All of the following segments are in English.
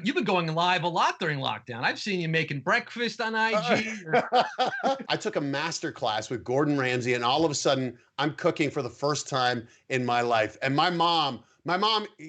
You've been going live a lot during lockdown. I've seen you making breakfast on IG. I took a master class with Gordon Ramsay, and all of a sudden, I'm cooking for the first time in my life. And my mom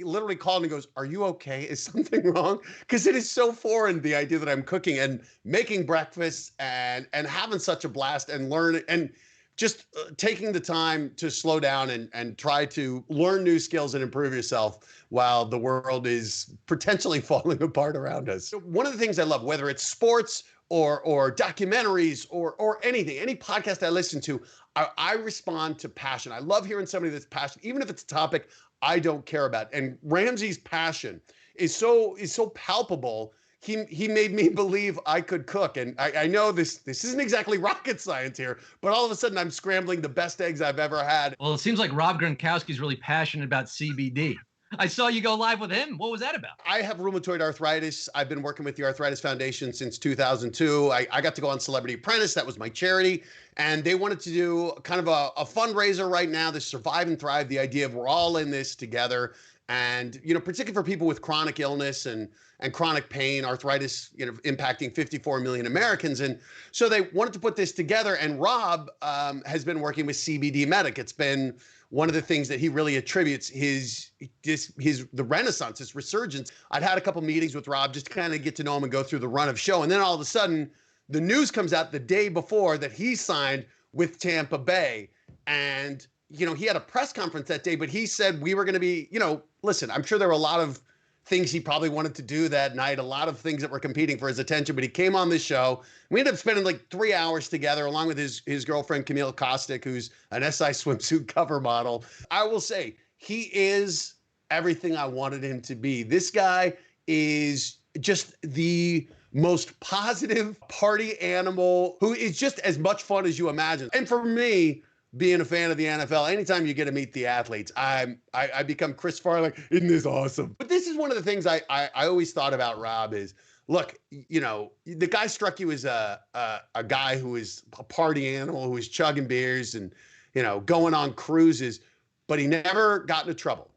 literally called and goes, "Are you okay? Is something wrong?" Because it is so foreign, the idea that I'm cooking and making breakfast and having such a blast and learn and just taking the time to slow down and try to learn new skills and improve yourself while the world is potentially falling apart around us. One of the things I love, whether it's sports or documentaries or anything, any podcast I listen to, I respond to passion. I love hearing somebody that's passionate, even if it's a topic I don't care about. And Ramsey's passion is so palpable. He made me believe I could cook. And I know this isn't exactly rocket science here, but all of a sudden I'm scrambling the best eggs I've ever had. Well, it seems like Rob Gronkowski's really passionate about CBD. I saw you go live with him. What was that about? I have rheumatoid arthritis. I've been working with the Arthritis Foundation since 2002. I got to go on Celebrity Apprentice. That was my charity. And they wanted to do kind of a fundraiser right now, this Survive and Thrive, the idea of we're all in this together. And, particularly for people with chronic illness and chronic pain, arthritis, impacting 54 million Americans. And so they wanted to put this together. And Rob has been working with CBD Medic. It's been one of the things that he really attributes the renaissance, his resurgence. I'd had a couple meetings with Rob just to kind of get to know him and go through the run of show. And then all of a sudden, the news comes out the day before that he signed with Tampa Bay. And he had a press conference that day, but he said we were going to be, listen, I'm sure there were a lot of things he probably wanted to do that night, a lot of things that were competing for his attention, but he came on this show. We ended up spending like 3 hours together, along with his girlfriend, Camille Kostic, who's an SI swimsuit cover model. I will say he is everything I wanted him to be. This guy is just the most positive party animal who is just as much fun as you imagine. And for me, being a fan of the NFL, anytime you get to meet the athletes, I become Chris Farley. Isn't this awesome? But this is one of the things I always thought about Rob is, look, the guy struck you as a guy who is a party animal, who is chugging beers and, going on cruises, but he never got into trouble.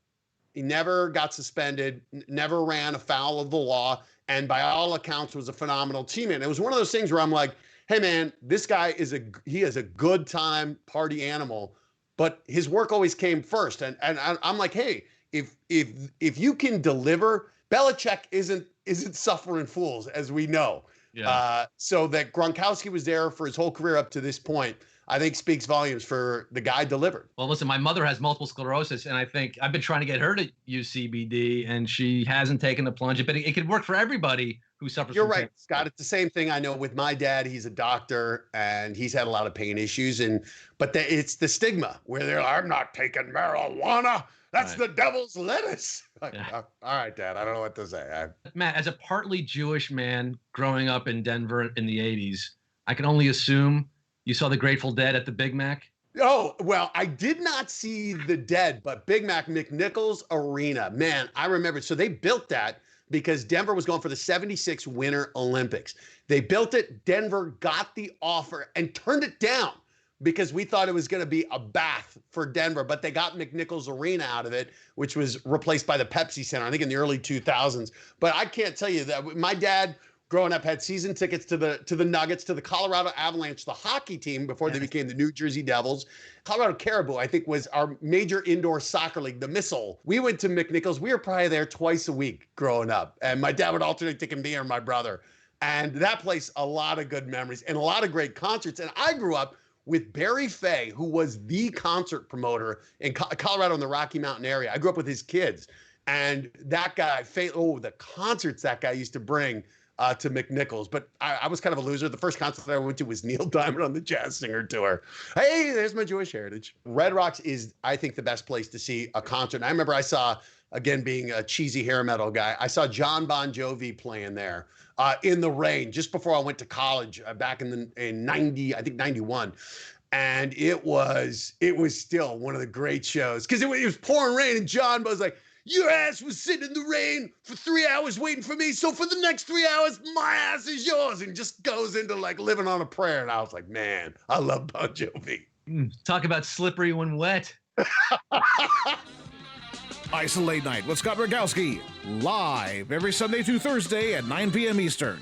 He never got suspended, never ran afoul of the law, and by all accounts was a phenomenal teammate. And it was one of those things where I'm like, hey man, this guy is a good time party animal, but his work always came first. And I'm like, hey, if you can deliver, Belichick isn't suffering fools, as we know. Yeah. So that Gronkowski was there for his whole career up to this point, I think speaks volumes for the guy delivered. Well, listen, my mother has multiple sclerosis, and I think I've been trying to get her to use CBD, and she hasn't taken the plunge. But it could work for everybody who suffers. You're right, Scott. It's the same thing. I know with my dad, he's a doctor, and he's had a lot of pain issues, but it's the stigma where they're, I'm not taking marijuana. That's right. The devil's lettuce. Yeah. All right, Dad. I don't know what to say. Matt, as a partly Jewish man growing up in Denver in the 80s, I can only assume you saw the Grateful Dead at the Big Mac? Oh, well, I did not see the Dead, but Big Mac, McNichols Arena. Man, I remember. So they built that because Denver was going for the 76 Winter Olympics. They built it. Denver got the offer and turned it down because we thought it was going to be a bath for Denver, but they got McNichols Arena out of it, which was replaced by the Pepsi Center, I think in the early 2000s. But I can't tell you that my dad growing up had season tickets to the Nuggets, to the Colorado Avalanche, the hockey team before they became the New Jersey Devils. Colorado Caribou, I think, was our major indoor soccer league, the Missile. We went to McNichols. We were probably there twice a week growing up. And my dad would alternate taking me or my brother. And that place, a lot of good memories and a lot of great concerts. And I grew up with Barry Fay, who was the concert promoter in Colorado in the Rocky Mountain area. I grew up with his kids. And that guy, Fay, the concerts that guy used to bring to McNichols. But I was kind of a loser. The first concert that I went to was Neil Diamond on the Jazz Singer Tour. Hey, there's my Jewish heritage. Red Rocks is, I think, the best place to see a concert. And I remember I saw, again, being a cheesy hair metal guy, I saw John Bon Jovi playing there in the rain just before I went to college back in 90, I think 91. And it was still one of the great shows because it was pouring rain and John was like, your ass was sitting in the rain for 3 hours waiting for me. So for the next 3 hours, my ass is yours. And just goes into like living on a prayer. And I was like, man, I love Bon Jovi. Talk about slippery when wet. IsoLate Night with Scott Rogowski, live every Sunday through Thursday at 9 p.m. Eastern.